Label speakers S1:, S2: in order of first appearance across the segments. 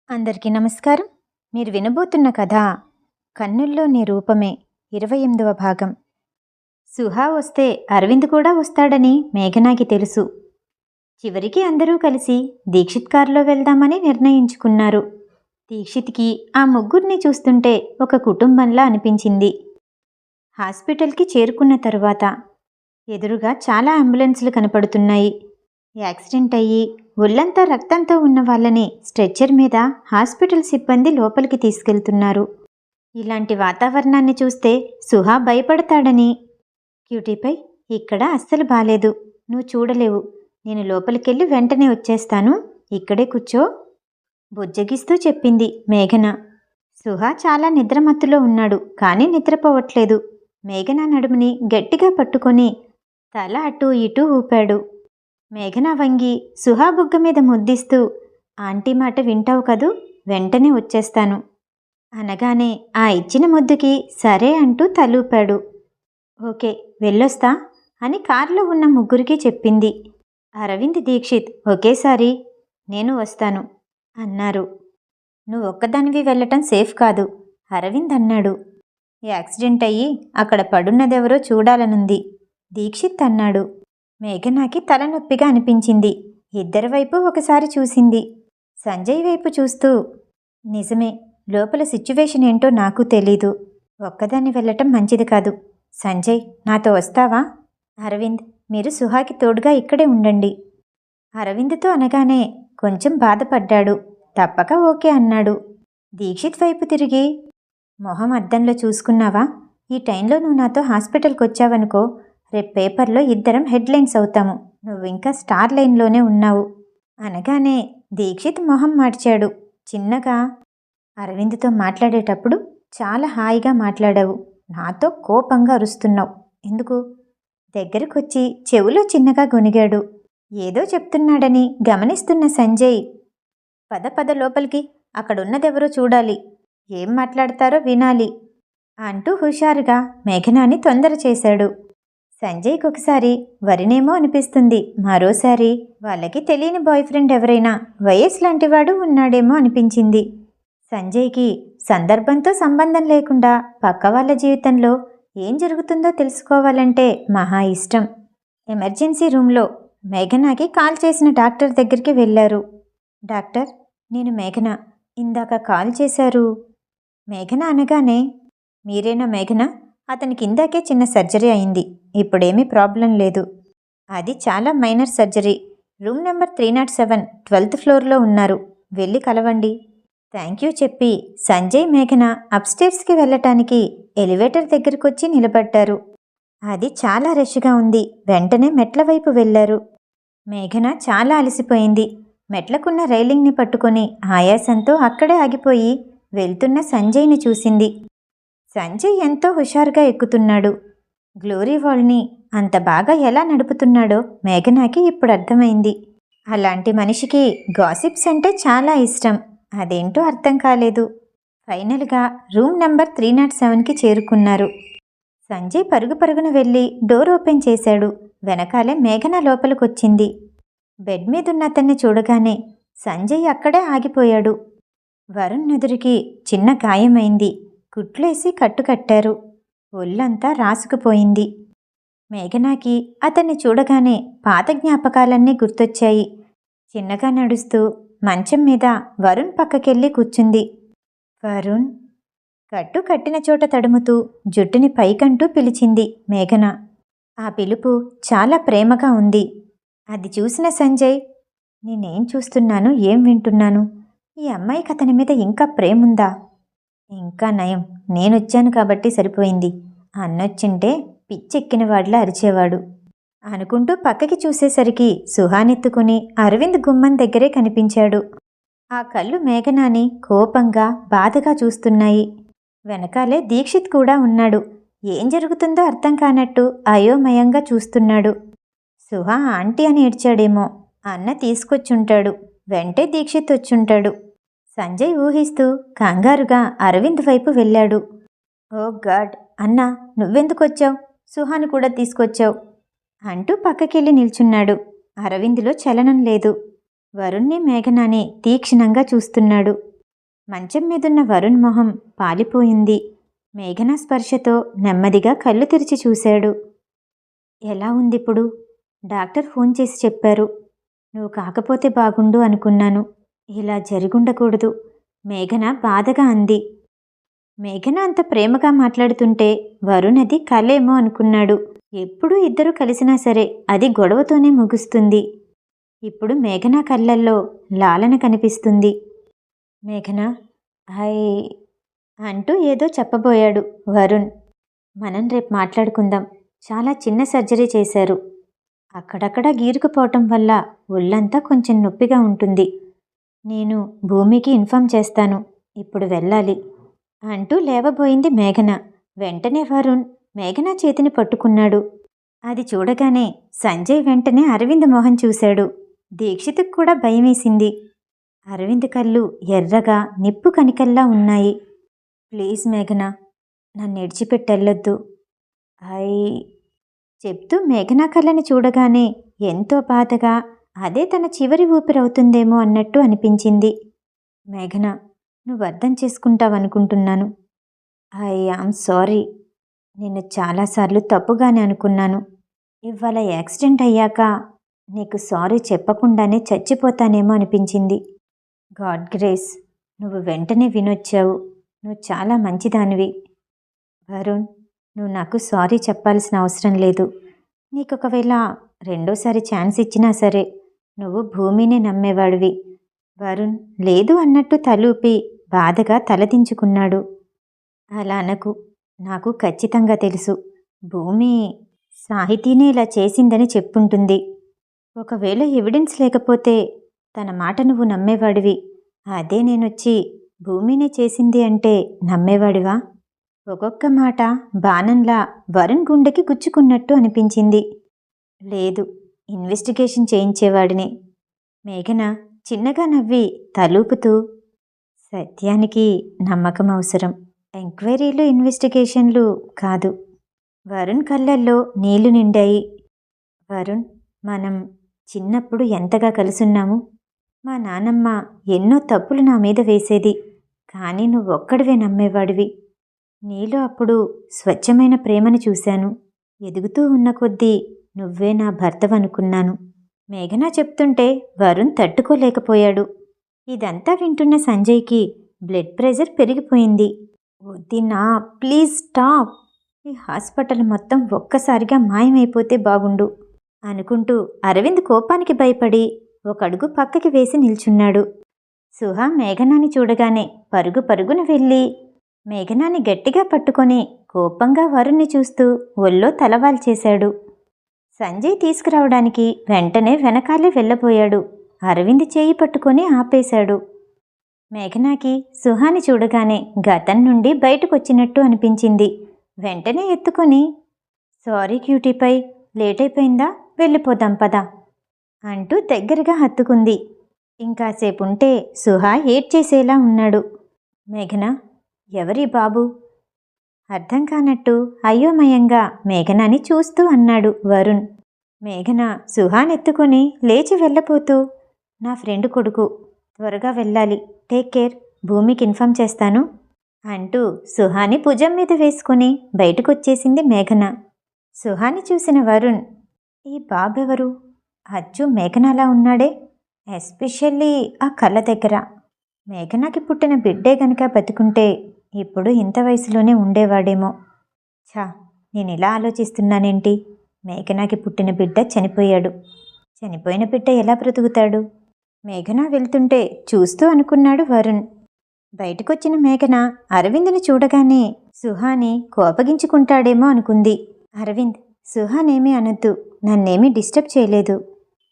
S1: అందరికీ నమస్కారం. మీరు వినబోతున్న కథ 'కన్నుల్లో నీ రూపమే' 28వ భాగం. సుహా వస్తే అరవింద్ కూడా వస్తాడని మేఘనాకి తెలుసు. చివరికి అందరూ కలిసి దీక్షిత్ కారులో వెళ్దామని నిర్ణయించుకున్నారు. దీక్షిత్కి ఆ ముగ్గురిని చూస్తుంటే ఒక కుటుంబంలా అనిపించింది. హాస్పిటల్కి చేరుకున్న తరువాత ఎదురుగా చాలా అంబులెన్స్లు కనపడుతున్నాయి. యాక్సిడెంట్ అయ్యి ఒళ్ళంతా రక్తంతో ఉన్న వాళ్ళని స్ట్రెచ్చర్ మీద హాస్పిటల్ సిబ్బంది లోపలికి తీసుకెళ్తున్నారు. ఇలాంటి వాతావరణాన్ని చూస్తే సుహా భయపడతాడని, క్యూటీపై ఇక్కడ అస్సలు బాలేదు, నువ్వు చూడలేవు, నేను లోపలికెళ్ళి వెంటనే వచ్చేస్తాను, ఇక్కడే కూర్చో బుజ్జగిస్తూ చెప్పింది మేఘన. సుహా చాలా నిద్రమత్తులో ఉన్నాడు, కానీ నిద్రపోవట్లేదు. మేఘన నడుముని గట్టిగా పట్టుకొని తల అటూ ఇటూ ఊపాడు. మేఘన వంగి సుహా బుగ్గ మీద ముద్దిస్తూ, ఆంటీ మాట వింటావు కదూ, వెంటనే వచ్చేస్తాను అనగానే ఆ ఇచ్చిన ముద్దుకి సరే అంటూ తలూపాడు. ఓకే, వెళ్ళొస్తా అని కారులో ఉన్న ముగ్గురికి చెప్పింది. అరవింద్, దీక్షిత్ ఒకేసారి నేను వస్తాను అన్నారు. నువ్వు ఒక్కదానివి వెళ్ళటం సేఫ్ కాదు, అరవింద్ అన్నాడు. యాక్సిడెంట్ అయ్యి అక్కడ పడున్నదెవరో చూడాలనుంది, దీక్షిత్ అన్నాడు. మేఘనాకి తలనొప్పిగా అనిపించింది. ఇద్దరి వైపు ఒకసారి చూసింది. సంజయ్ వైపు చూస్తూ, నిజమే, లోపల సిచ్యువేషన్ ఏంటో నాకు తెలీదు, ఒక్కదాన్ని వెళ్ళటం మంచిది కాదు. సంజయ్, నాతో వస్తావా? అరవింద్, మీరు సుహాకి తోడుగా ఇక్కడే ఉండండి అరవింద్తో అనగానే కొంచెం బాధపడ్డాడు. తప్పక ఓకే అన్నాడు. దీక్షిత్ వైపు తిరిగి, మొహం అద్దంలో చూసుకున్నావా? ఈ టైంలో నువ్వు నాతో హాస్పిటల్కి వచ్చావనుకో, రేపు పేపర్లో ఇద్దరం హెడ్లైన్స్ అవుతాము, నువ్వు ఇంకా స్టార్ లైన్లోనే ఉన్నావు అనగానే దీక్షిత్ మొహం మార్చాడు చిన్నగా. అరవింద్తో మాట్లాడేటప్పుడు చాలా హాయిగా మాట్లాడావు, నాతో కోపంగా అరుస్తున్నావు ఎందుకు? దగ్గరకొచ్చి చెవులో చిన్నగా గొనిగాడు. ఏదో చెప్తున్నాడని గమనిస్తున్న సంజయ్, పద పద లోపలికి, అక్కడున్నదెవరో చూడాలి, ఏం మాట్లాడతారో వినాలి అంటూ హుషారుగా మేఘనాని తొందర చేశాడు. సంజయ్కి ఒకసారి వరినేమో అనిపిస్తుంది, మరోసారి వాళ్ళకి తెలియని బాయ్ ఫ్రెండ్ ఎవరైనా వైఎస్ లాంటివాడు ఉన్నాడేమో అనిపించింది. సంజయ్కి సందర్భంతో సంబంధం లేకుండా పక్క వాళ్ళ జీవితంలో ఏం జరుగుతుందో తెలుసుకోవాలంటే మహా ఇష్టం. ఎమర్జెన్సీ రూమ్లో మేఘనాకి కాల్ చేసిన డాక్టర్ దగ్గరికి వెళ్ళారు. డాక్టర్, నేను మేఘన, ఇందాక కాల్ చేశారు. మేఘన అనగానే, మీరేనా మేఘన? అతనికి ఇందాకే చిన్న సర్జరీ అయింది, ఇప్పుడేమీ ప్రాబ్లం లేదు, అది చాలా minor surgery, room number 307 12th ఫ్లోర్లో ఉన్నారు, వెళ్ళి కలవండి. థ్యాంక్ యూ చెప్పి సంజయ్, మేఘన అప్స్టేర్స్కి వెళ్ళటానికి ఎలివేటర్ దగ్గరకొచ్చి నిలబడ్డారు. అది చాలా రష్గా ఉంది. వెంటనే మెట్ల వైపు వెళ్లారు. మేఘన చాలా అలసిపోయింది. మెట్లకున్న రైలింగ్ని పట్టుకొని ఆయాసంతో అక్కడే ఆగిపోయి వెళ్తున్న సంజయ్ని చూసింది. సంజయ్ ఎంతో హుషారుగా ఎక్కుతున్నాడు. గ్లోరీ వాల్ని అంత బాగా ఎలా నడుపుతున్నాడో మేఘనాకి ఇప్పుడు అర్థమైంది. అలాంటి మనిషికి గాసిప్స్ అంటే చాలా ఇష్టం, అదేంటో అర్థం కాలేదు. ఫైనల్గా రూమ్ నెంబర్ 307కి చేరుకున్నారు. సంజయ్ పరుగు పరుగున వెళ్ళి డోర్ ఓపెన్ చేశాడు. వెనకాలే మేఘన లోపలికొచ్చింది. బెడ్ మీదున్న అతన్ని చూడగానే సంజయ్ అక్కడే ఆగిపోయాడు. వరుణ్ ఎదురికి చిన్న గాయమైంది, కుట్లేసి కట్టుకట్టారు. ఒళ్ళంతా రాసుకుపోయింది. మేఘనాకి అతన్ని చూడగానే పాత జ్ఞాపకాలన్నీ గుర్తొచ్చాయి. చిన్నగా నడుస్తూ మంచం మీద వరుణ్ పక్కకెళ్ళి కూర్చుంది. వరుణ్, కట్టు కట్టిన చోట తడుముతూ జుట్టుని పైకంటూ పిలిచింది మేఘన. ఆ పిలుపు చాలా ప్రేమగా ఉంది. అది చూసిన సంజయ్, నేనేం చూస్తున్నాను, ఏం వింటున్నాను, ఈ అమ్మాయికి అతని మీద ఇంకా ప్రేముందా? ఇంకా నయం, నేనొచ్చాను కాబట్టి సరిపోయింది, అన్నొచ్చింటే పిచ్చెక్కిన వాడిలా అరిచేవాడు అనుకుంటూ పక్కకి చూసేసరికి సుహానెత్తుకుని అరవింద్ గుమ్మం దగ్గరే కనిపించాడు. ఆ కళ్ళు మేఘనాని కోపంగా బాధగా చూస్తున్నాయి. వెనకాలే దీక్షిత్ కూడా ఉన్నాడు. ఏం జరుగుతుందో అర్థం కానట్టు అయోమయంగా చూస్తున్నాడు. సుహా ఆంటీ అని ఏడ్చాడేమో, అన్న తీసుకొచ్చుంటాడు, వెంటే దీక్షిత్ వచ్చుంటాడు. సంజయ్ ఊహిస్తూ కంగారుగా అరవింద్ వైపు వెళ్ళాడు. ఓ గాడ్, అన్నా నువ్వెందుకొచ్చావు, సుహాను కూడా తీసుకొచ్చావు అంటూ పక్కకెళ్ళి నిల్చున్నాడు. అరవింద్లో చలనం లేదు. వరుణ్ణి మేఘనాని తీక్షణంగా చూస్తున్నాడు. మంచం మీదున్న వరుణ్ మొహం పాలిపోయింది. మేఘన స్పర్శతో నెమ్మదిగా కళ్ళు తెరిచి చూశాడు. ఎలా ఉందిప్పుడు? డాక్టర్ ఫోన్ చేసి చెప్పారు. నువ్వు కాకపోతే బాగుండు అనుకున్నాను. ఇలా జరుగుండకూడదు, మేఘన బాధగా అంది. మేఘన అంత ప్రేమగా మాట్లాడుతుంటే వరుణ్ అది కలేమో అనుకున్నాడు. ఎప్పుడూ ఇద్దరు కలిసినా సరే అది గొడవతోనే ముగుస్తుంది. ఇప్పుడు మేఘన కళ్ళల్లో లాలన కనిపిస్తుంది. మేఘన హై అంటూ ఏదో చెప్పబోయాడు వరుణ్. మనం రేపు మాట్లాడుకుందాం. చాలా చిన్న సర్జరీ చేశారు. అక్కడక్కడ గీరుకుపోవటం వల్ల ఒళ్ళంతా కొంచెం నొప్పిగా ఉంటుంది. నేను భూమికి ఇన్ఫార్మ్ చేస్తాను. ఇప్పుడు వెళ్ళాలి అంటూ లేవబోయింది మేఘన. వెంటనే వరుణ్ మేఘన చేతిని పట్టుకున్నాడు. అది చూడగానే సంజయ్ వెంటనే అరవింద్ మొహం చూశాడు. దీక్షిత్కు కూడా భయమేసింది. అరవింద్ కళ్ళు ఎర్రగా నిప్పు కణికల్లా ఉన్నాయి. ప్లీజ్ మేఘన, నన్ను విడిచిపెట్టెళ్ళొద్దు. చెప్తూ మేఘన కళ్ళని చూడగానే ఎంతో బాధగా అదే తన చివరి ఊపిరవుతుందేమో అన్నట్టు అనిపించింది. మేఘన, నువ్వు అర్థం చేసుకుంటావనుకుంటున్నాను. I am sorry. నిన్ను చాలాసార్లు తప్పుగానే అనుకున్నాను. ఇవాళ యాక్సిడెంట్ అయ్యాక నీకు సారీ చెప్పకుండానే చచ్చిపోతానేమో అనిపించింది. గాడ్ గ్రేస్, నువ్వు వెంటనే వినొచ్చావు. నువ్వు చాలా మంచిదానివి. వరుణ్, నువ్వు నాకు సారీ చెప్పాల్సిన అవసరం లేదు. నీకు ఒకవేళ రెండోసారి ఛాన్స్ ఇచ్చినా సరే నువ్వు భూమిని నమ్మేవాడివి. వరుణ్ లేదు అన్నట్టు తలూపి బాధగా తలదించుకున్నాడు. అలా అనకు. నాకు ఖచ్చితంగా తెలుసు, భూమి సాహితీనే ఇలా చేసిందని చెప్పుంటుంది. ఒకవేళ ఎవిడెన్స్ లేకపోతే తన మాట నువ్వు నమ్మేవాడివి. అదే నేనొచ్చి భూమినే చేసింది అంటే నమ్మేవాడివా? ఒక్కొక్క మాట బాణంలా వరుణ్ గుండెకి గుచ్చుకున్నట్టు అనిపించింది. లేదు, ఇన్వెస్టిగేషన్ చేయించేవాడిని. మేఘన చిన్నగా నవ్వి తలూపుతూ, సత్యానికి నమ్మకం అవసరం, ఎంక్వైరీలు ఇన్వెస్టిగేషన్లు కాదు. వరుణ్ కళ్ళల్లో నీళ్లు నిండాయి. వరుణ్, మనం చిన్నప్పుడు ఎంతగా కలుసున్నాము. మా నానమ్మ ఎన్నో తప్పులు నా మీద వేసేది, కానీ నువ్వొక్కడివే నమ్మేవాడివి. నీలో అప్పుడు స్వచ్ఛమైన ప్రేమను చూశాను. ఎదుగుతూ ఉన్న కొద్దీ నువ్వే నా భర్తవనుకున్నాను. మేఘన చెప్తుంటే వరుణ్ తట్టుకోలేకపోయాడు. ఇదంతా వింటున్న సంజయ్కి బ్లడ్ ప్రెషర్ పెరిగిపోయింది. వద్దినా, ప్లీజ్ స్టాప్. ఈ హాస్పిటల్ మొత్తం ఒక్కసారిగా మాయమైపోతే బాగుండు అనుకుంటూ అరవింద్ కోపానికి భయపడి ఒక అడుగు పక్కకి వేసి నిల్చున్నాడు. సుహా మేఘనాని చూడగానే పరుగు పరుగున వెళ్ళి మేఘనాని గట్టిగా పట్టుకొని కోపంగా వరుణ్ణి చూస్తూ ఒళ్ళో తలవాల్చేశాడు. సంజయ్ తీసుకురావడానికి వెంటనే వెనకాలే వెళ్ళబోయాడు. అరవింద్ చేయి పట్టుకొని ఆపేశాడు. మేఘనాకి సుహాని చూడగానే గతం నుండి బయటకొచ్చినట్టు అనిపించింది. వెంటనే ఎత్తుకొని, సారీ క్యూటీపై, లేట్ అయిపోయిందా, వెళ్ళిపోదాం పదా అంటూ దగ్గరగా హత్తుకుంది. ఇంకాసేపుంటే సుహా ఏడ్చేసేలా ఉన్నాడు. మేఘన, ఎవరి బాబు? అర్థం కానట్టు అయోమయంగా మేఘనాని చూస్తూ అన్నాడు వరుణ్. మేఘన సుహానెత్తుకుని లేచి వెళ్ళబోతూ, నా ఫ్రెండ్ కొడుకు, త్వరగా వెళ్ళాలి, టేక్ కేర్, భూమికి ఇన్ఫార్మ్ చేస్తాను అంటూ సుహాని భుజం మీద వేసుకుని బయటకొచ్చేసింది మేఘన. సుహాని చూసిన వరుణ్, ఈ బాబెవరు? అచ్చు మేఘనలా ఉన్నాడే, ఎస్పెషల్లీ ఆ కళ్ళ దగ్గర. మేఘనకి పుట్టిన బిడ్డే గనక బతుకుంటే ఇప్పుడు ఇంత వయసులోనే ఉండేవాడేమో. ఛా, నేను ఇలా ఆలోచిస్తున్నానేంటి? మేఘనాకి పుట్టిన బిడ్డ చనిపోయాడు. చనిపోయిన బిడ్డ ఎలా బ్రతుకుతాడు? మేఘన వెళ్తుంటే చూస్తూ అనుకున్నాడు వరుణ్. బయటకొచ్చిన మేఘన అరవింద్ని చూడగానే సుహాని కోపగించుకుంటాడేమో అనుకుంది. అరవింద్, సుహానేమీ అనొద్దు, నన్నేమీ డిస్టర్బ్ చేయలేదు.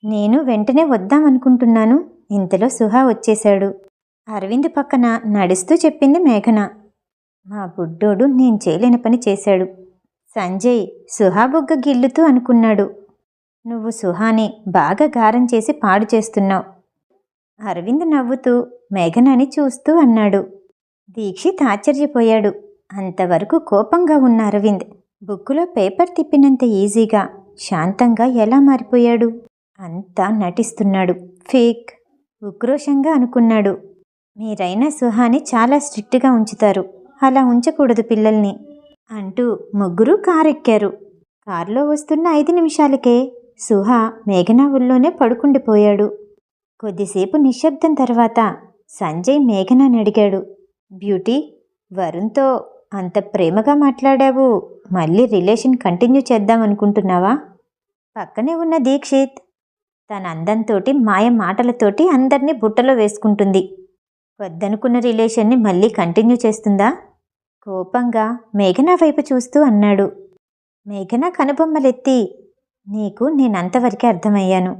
S1: నేను వెంటనే వద్దామనుకుంటున్నాను, ఇంతలో సుహా వచ్చేశాడు. అరవింద్ పక్కన నడుస్తూ చెప్పింది మేఘన. మా బుడ్డోడు నేను చేయలేని పని చేశాడు. సంజయ్ సుహా బుగ్గ గిల్లుతూ అనుకున్నాడు. నువ్వు సుహాని బాగా గారం చేసి పాడు చేస్తున్నావు. అరవింద్ నవ్వుతూ మేఘనాని చూస్తూ అన్నాడు. దీక్షిత్ ఆశ్చర్యపోయాడు. అంతవరకు కోపంగా ఉన్న అరవింద్ బుక్కులో పేపర్ తిప్పినంత ఈజీగా శాంతంగా ఎలా మారిపోయాడు? అంతా నటిస్తున్నాడు, ఫేక్. ఉక్రోషంగా అనుకున్నాడు. మీరైనా సుహాని చాలా స్ట్రిక్ట్గా ఉంచుతారు, అలా ఉంచకూడదు పిల్లల్ని అంటూ ముగ్గురు కారెక్కారు. కారులో వస్తున్న 5 నిమిషాలకే సుహా మేఘన ఊళ్ళోనే పడుకుండిపోయాడు. కొద్దిసేపు నిశ్శబ్దం తర్వాత సంజయ్ మేఘనాని అడిగాడు, బ్యూటీ, వరుణ్తో అంత ప్రేమగా మాట్లాడావు, మళ్ళీ రిలేషన్ కంటిన్యూ చేద్దామనుకుంటున్నావా? పక్కనే ఉన్న దీక్షిత్ తన అందంతోటి మాయ మాటలతోటి అందర్నీ బుట్టలో వేసుకుంటుంది. వద్దనుకున్న రిలేషన్ని మళ్ళీ కంటిన్యూ చేస్తుందా? కోపంగా మేఘన వైపు చూస్తూ అన్నాడు. మేఘన కనుబొమ్మలెత్తి, నీకు నేనంతవరకే అర్థమయ్యాను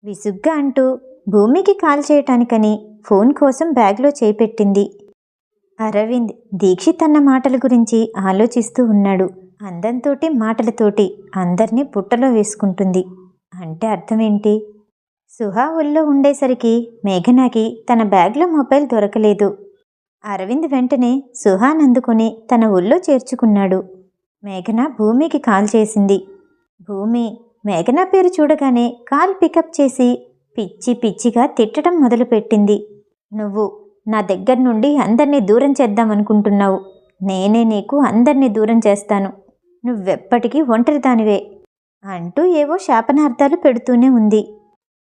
S1: విసుగ్గా అంటూ భూమికి కాల్ చేయటానికని ఫోన్ కోసం బ్యాగ్లో చేపెట్టింది. అరవింద్ దీక్షిత్ అన్న మాటల గురించి ఆలోచిస్తూ ఉన్నాడు. అందంతోటి మాటలతోటి అందర్నీ బుట్టలో వేసుకుంటుంది అంటే అర్థమేంటి? సుహా ఒళ్ళో ఉండేసరికి మేఘనాకి తన బ్యాగ్లో మొబైల్ దొరకలేదు. అరవింద్ వెంటనే సుహాన్ అందుకుని తన ఒళ్ళో చేర్చుకున్నాడు. మేఘన భూమికి కాల్ చేసింది. భూమి మేఘన పేరు చూడగానే కాల్ పికప్ చేసి పిచ్చి పిచ్చిగా తిట్టడం మొదలుపెట్టింది. నువ్వు నా దగ్గర నుండి అందర్నీ దూరం చేద్దామనుకుంటున్నావు. నేనే నీకు అందర్నీ దూరం చేస్తాను. నువ్వెప్పటికీ ఒంటరిదానివే అంటూ ఏవో శాపనార్థాలు పెడుతూనే ఉంది.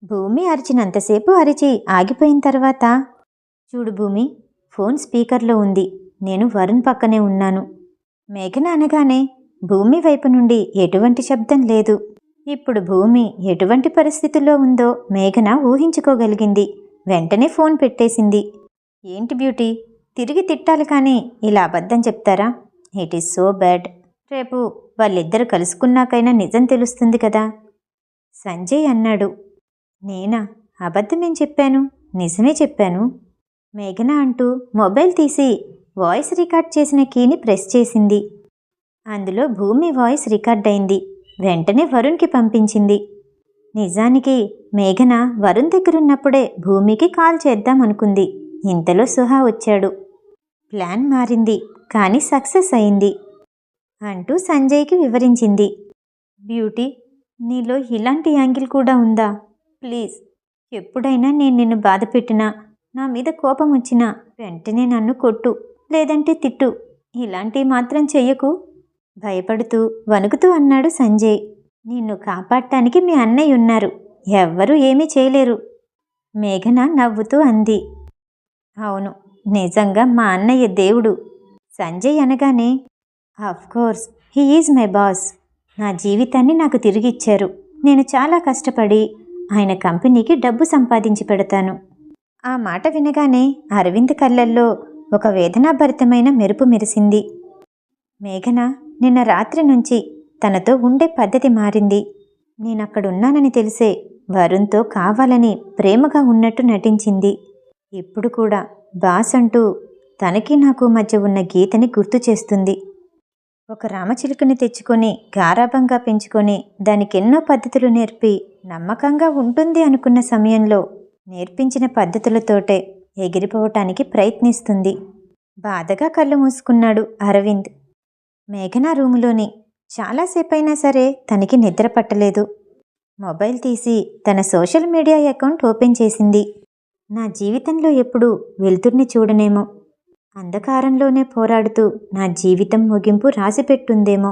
S1: భూమి అరిచినంతసేపు అరిచి ఆగిపోయిన తర్వాత, చూడు భూమి, ఫోన్ స్పీకర్లో ఉంది, నేను వరుణ్ పక్కనే ఉన్నాను. మేఘన అనగానే భూమి వైపు నుండి ఎటువంటి శబ్దం లేదు. ఇప్పుడు భూమి ఎటువంటి పరిస్థితుల్లో ఉందో మేఘన ఊహించుకోగలిగింది. వెంటనే ఫోన్ పెట్టేసింది. ఏంటి బ్యూటీ, తిరిగి తిట్టాలి కానీ ఇలా అబద్ధం చెప్తారా? It is so bad. రేపు వాళ్ళిద్దరు కలుసుకున్నాకైనా నిజం తెలుస్తుంది కదా సంజయ్ అన్నాడు. నేనా? అబద్ధమేం చెప్పాను, నిజమే చెప్పాను. మేఘన అంటూ మొబైల్ తీసి వాయిస్ రికార్డ్ చేసిన కీని ప్రెస్ చేసింది. అందులో భూమి వాయిస్ రికార్డ్ అయింది. వెంటనే వరుణ్కి పంపించింది. నిజానికి మేఘన వరుణ్ దగ్గరున్నప్పుడే భూమికి కాల్ చేద్దామనుకుంది. ఇంతలో సుహా వచ్చాడు. ప్లాన్ మారింది కానీ సక్సెస్ అయింది అంటూ సంజయ్కి వివరించింది. బ్యూటీ, నీలో ఇలాంటి యాంగిల్ కూడా ఉందా? ప్లీజ్, ఎప్పుడైనా నేను నిన్ను బాధ పెట్టినా, నా మీద కోపం వచ్చినా వెంటనే నన్ను కొట్టు, లేదంటే తిట్టు. ఇలాంటివి మాత్రం చెయ్యకు భయపడుతూ వణుకుతూ అన్నాడు సంజయ్. నిన్ను కాపాడటానికి మీ అన్నయ్య ఉన్నారు, ఎవ్వరూ ఏమీ చేయలేరు మేఘన నవ్వుతూ అంది. అవును, నిజంగా మా అన్నయ్య దేవుడు సంజయ్ అనగానే, of course he is my boss. నా జీవితాన్ని నాకు తిరిగిచ్చారు. నేను చాలా కష్టపడి ఆయన కంపెనీకి డబ్బు సంపాదించి పెడతాను. ఆ మాట వినగానే అరవింద్ కళ్ళల్లో ఒక వేదనాభరితమైన మెరుపు మెరిసింది. మేఘన నిన్న రాత్రి నుంచి తనతో ఉండే పద్ధతి మారింది. నేనక్కడున్నానని తెలిసే వరుణ్తో కావాలని ప్రేమగా ఉన్నట్టు నటించింది. ఇప్పుడు కూడా బాస్ అంటూ తనకి నాకు మధ్య ఉన్న గీతని గుర్తు చేస్తుంది. ఒక రామచిలుకని తెచ్చుకొని గారాబంగా పెంచుకొని దానికెన్నో పద్ధతులు నేర్పి నమ్మకంగా ఉంటుంది అనుకున్న సమయంలో నేర్పించిన పద్ధతులతోటే ఎగిరిపోవటానికి ప్రయత్నిస్తుంది. బాధగా కళ్ళు మూసుకున్నాడు అరవింద్. మేఘన రూములోని చాలాసేపైనా సరే తనకి నిద్ర పట్టలేదు. మొబైల్ తీసి తన సోషల్ మీడియా అకౌంట్ ఓపెన్ చేసింది. నా జీవితంలో ఎప్పుడూ వెలుతుర్ని చూడనేమో, అంధకారంలోనే పోరాడుతూ నా జీవితం ముగింపు రాసిపెట్టుందేమో.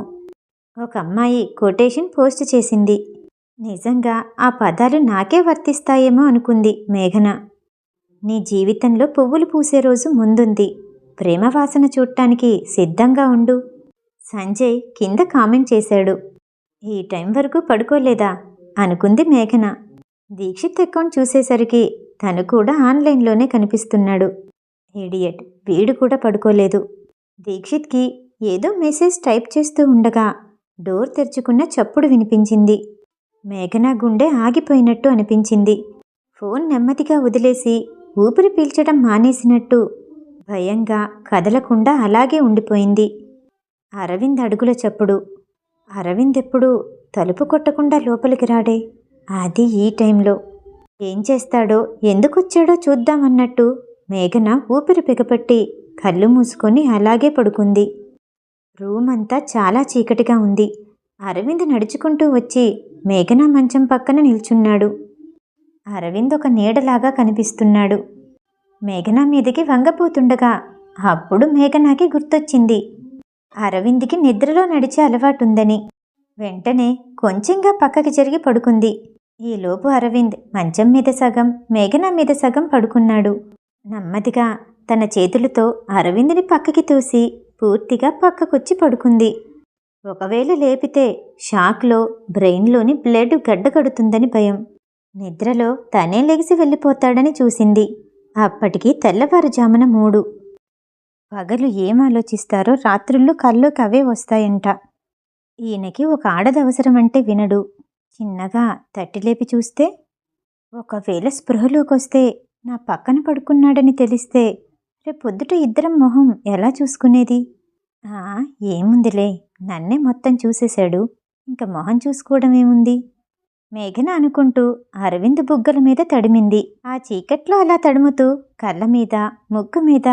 S1: ఒక అమ్మాయి కొటేషన్ పోస్ట్ చేసింది. నిజంగా ఆ పదాలు నాకే వర్తిస్తాయేమో అనుకుంది మేఘన. నీ జీవితంలో పువ్వులు పూసే రోజు ముందుంది, ప్రేమ వాసన చూడటానికి సిద్ధంగా ఉండు సంజయ్ కింద కామెంట్ చేశాడు. ఈ టైం వరకు పడుకోలేదా అనుకుంది మేఘన. దీక్షిత్ అకౌంట్ చూసేసరికి తను కూడా ఆన్లైన్లోనే కనిపిస్తున్నాడు. ఇడియట్, వీడు కూడా పడుకోలేదు. దీక్షిత్కి ఏదో మెసేజ్ టైప్ చేస్తూ ఉండగా డోర్ తెరుచుకున్న చప్పుడు వినిపించింది. మేఘన గుండె ఆగిపోయినట్టు అనిపించింది. ఫోన్ నెమ్మదిగా వదిలేసి ఊపిరి పీల్చడం మానేసినట్టు భయంగా కదలకుండా అలాగే ఉండిపోయింది. అరవింద్ అడుగుల చప్పుడు. అరవింద్ ఎప్పుడూ తలుపు కొట్టకుండా లోపలికి రాడే, అది ఈ టైంలో. ఏం చేస్తాడో ఎందుకొచ్చాడో చూద్దామన్నట్టు మేఘన ఊపిరి బిగపట్టి కళ్ళు మూసుకొని అలాగే పడుకుంది. రూమ్ అంతా చాలా చీకటిగా ఉంది. అరవింద్ నడుచుకుంటూ వచ్చి మేఘన మంచం పక్కన నిల్చున్నాడు. అరవింద్ ఒక నీడలాగా కనిపిస్తున్నాడు. మేఘన మీదకి వంగపోతుండగా అప్పుడు మేఘనాకి గుర్తొచ్చింది అరవింద్కి నిద్రలో నడిచే అలవాటుందని. వెంటనే కొంచెంగా పక్కకి జరిగి పడుకుంది. ఈలోపు అరవింద్ మంచం మీద సగం, మేఘన మీద సగం పడుకున్నాడు. నెమ్మదిగా తన చేతులతో అరవింద్ని పక్కకి తోసి పూర్తిగా పక్కకొచ్చి పడుకుంది. ఒకవేళ లేపితే షాక్లో బ్రెయిన్లోని బ్లడ్ గడ్డకడుతుందని భయం. నిద్రలో తనే లెగిసి వెళ్ళిపోతాడని చూసింది. అప్పటికి తెల్లవారుజామున 3. పగలు ఏం ఆలోచిస్తారో రాత్రుళ్ళు కల్లోకి అవే వస్తాయంట. ఈయనకి ఒక ఆడదవసరమంటే వినడు. చిన్నగా తట్టిలేపి చూస్తే, ఒకవేళ స్పృహలోకొస్తే నా పక్కన పడుకున్నాడని తెలిస్తే రేపొద్దుట ఇద్దరం మొహం ఎలా చూసుకునేది? ఏముందిలే, నన్నే మొత్తం చూసేశాడు, ఇంక మొహం చూసుకోవడం ఏముంది? మేఘన అనుకుంటూ అరవింద్ బుగ్గల మీద తడిమింది. ఆ చీకట్లో అలా తడుముతూ కళ్ళ మీద, ముగ్గు మీద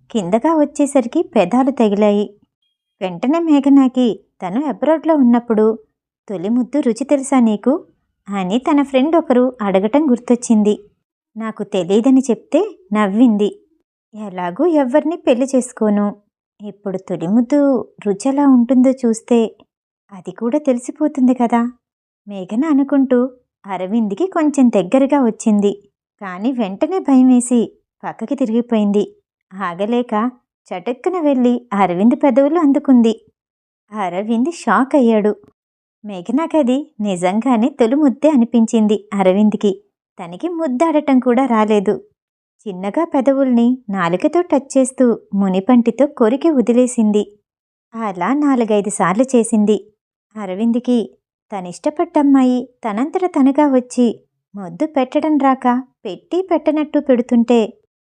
S1: కిందగా వచ్చేసరికి పెదాలు తగిలాయి. వెంటనే మేఘనాకి తను అబ్రాడ్లో ఉన్నప్పుడు తొలి ముద్దు రుచి తెలుసా నీకు అని తన ఫ్రెండ్ ఒకరు అడగటం గుర్తొచ్చింది. నాకు తెలియదని చెప్తే నవ్వింది. ఎలాగూ ఎవ్వరిని పెళ్లి చేసుకోను, ఇప్పుడు తొలి ముద్దు రుచి ఎలా ఉంటుందో చూస్తే అది కూడా తెలిసిపోతుంది కదా. మేఘన అనుకుంటూ అరవింద్కి కొంచెం దగ్గరగా వచ్చింది. కానీ వెంటనే భయమేసి పక్కకి తిరిగిపోయింది. ఆగలేక చటుక్కున వెళ్ళి అరవింద్ పెదవులు అందుకుంది. అరవింద్ షాక్ అయ్యాడు. మేఘనాకది నిజంగానే తొలి ముద్దే అనిపించింది. అరవింద్కి తనకి ముద్దాడటం కూడా రాలేదు. చిన్నగా పెదవుల్ని నాలుకతో టచ్ చేస్తూ మునిపంటితో కొరికి వదిలేసింది. అలా 4-5 సార్లు చేసింది. అరవింద్కి తనిష్టపడ్డమ్మాయి తనంతట తనుగా వచ్చి ముద్దు పెట్టడం రాక పెట్టి పెట్టనట్టు పెడుతుంటే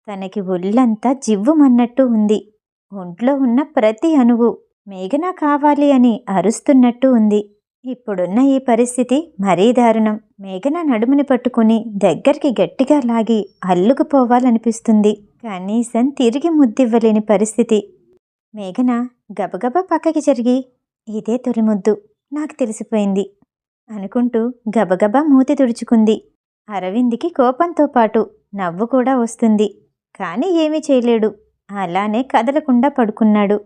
S1: తనకి ఒళ్ళంతా జివ్వుమన్నట్టు ఉంది. ఒంట్లో ఉన్న ప్రతి అణువు మేఘన కావాలి అని అరుస్తున్నట్టు ఉంది. ఇప్పుడున్న ఈ పరిస్థితి మరీ దారుణం. మేఘన నడుముని పట్టుకుని దగ్గరికి గట్టిగా లాగి అల్లుకుపోవాలనిపిస్తుంది. కనీసం తిరిగి ముద్దివ్వలేని పరిస్థితి. మేఘన గబగబా పక్కకి జరిగి, ఇదే తొలి ముద్దు, నాకు తెలిసిపోయింది అనుకుంటూ గబగబా మూతి తుడుచుకుంది. అరవింద్కి కోపంతో పాటు నవ్వు కూడా వస్తుంది. కానీ ఏమీ చేయలేడు. అలానే కదలకుండా పడుకున్నాడు.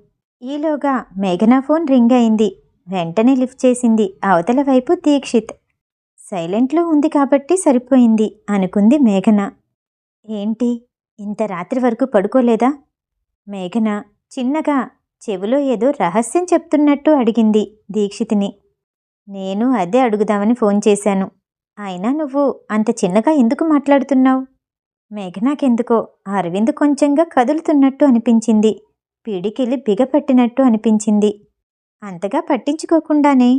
S1: ఈలోగా మేఘన ఫోన్ రింగ్ అయింది. వెంటనే లిఫ్ట్ చేసింది. అవతల వైపు దీక్షిత్. సైలెంట్లో ఉంది కాబట్టి సరిపోయింది అనుకుంది మేఘన. ఏంటి, ఇంత రాత్రి వరకు పడుకోలేదా? మేఘన చిన్నగా చెవిలో ఏదో రహస్యం చెప్తున్నట్టు అడిగింది దీక్షిత్ని. నేను అదే అడుగుదామని ఫోన్ చేశాను. అయినా నువ్వు అంత చిన్నగా ఎందుకు మాట్లాడుతున్నావు? మేఘనాకెందుకో అరవింద్ కొంచెంగా కదులుతున్నట్టు అనిపించింది. పిడికిలి బిగపట్టినట్టు అనిపించింది. అంతగా పట్టించుకోకుండానే,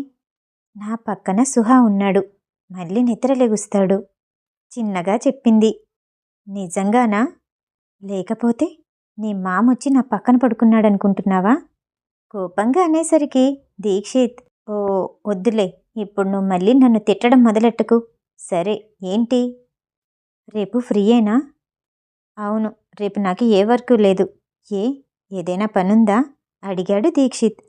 S1: నా పక్కన సుహా ఉన్నాడు, మళ్ళీ నిద్రలేగుస్తాడు చిన్నగా చెప్పింది. నిజంగానా? లేకపోతే నీ మామొచ్చి నా పక్కన పడుకున్నాడనుకుంటున్నావా? కోపంగా అనేసరికి దీక్షిత్, ఓ వద్దులే, ఇప్పుడు నువ్వు మళ్ళీ నన్ను తిట్టడం మొదలెట్టకు. సరే ఏంటి? రేపు ఫ్రీయేనా? అవును, రేపు నాకు ఏ వర్కు లేదు. ఏదైనా పనుందా? అడిగాడు దీక్షిత్.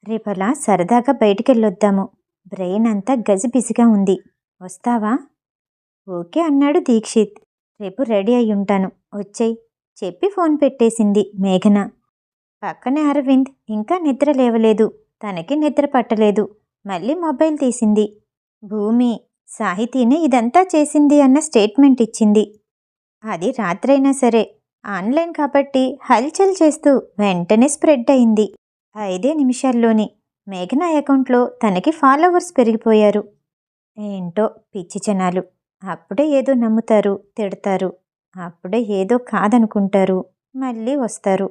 S1: రేపలా సరదాగా బయటికెళ్ళొద్దాము. బ్రెయిన్ అంతా గజిబిజిగా ఉంది. వస్తావా? ఓకే అన్నాడు దీక్షిత్. రేపు రెడీ అయి ఉంటాను, వచ్చేయ్ చెప్పి ఫోన్ పెట్టేసింది మేఘన. పక్కనే అరవింద్ ఇంకా నిద్ర లేవలేదు. తనకి నిద్ర పట్టలేదు. మళ్ళీ మొబైల్ తీసింది. భూమి సాహితీనే ఇదంతా చేసింది అన్న స్టేట్మెంట్ ఇచ్చింది. అది రాత్రైనా సరే ఆన్లైన్ కాబట్టి హల్చల్ చేస్తూ వెంటనే స్ప్రెడ్ అయింది. 5 నిమిషాల్లోని మేఘన అకౌంట్లో తనకి ఫాలోవర్స్ పెరిగిపోయారు. ఏంటో పిచ్చి జనాలు, అప్పుడే ఏదో నమ్ముతారు, తిడతారు, అప్పుడే ఏదో కాదనుకుంటారు, మళ్ళీ వస్తారు.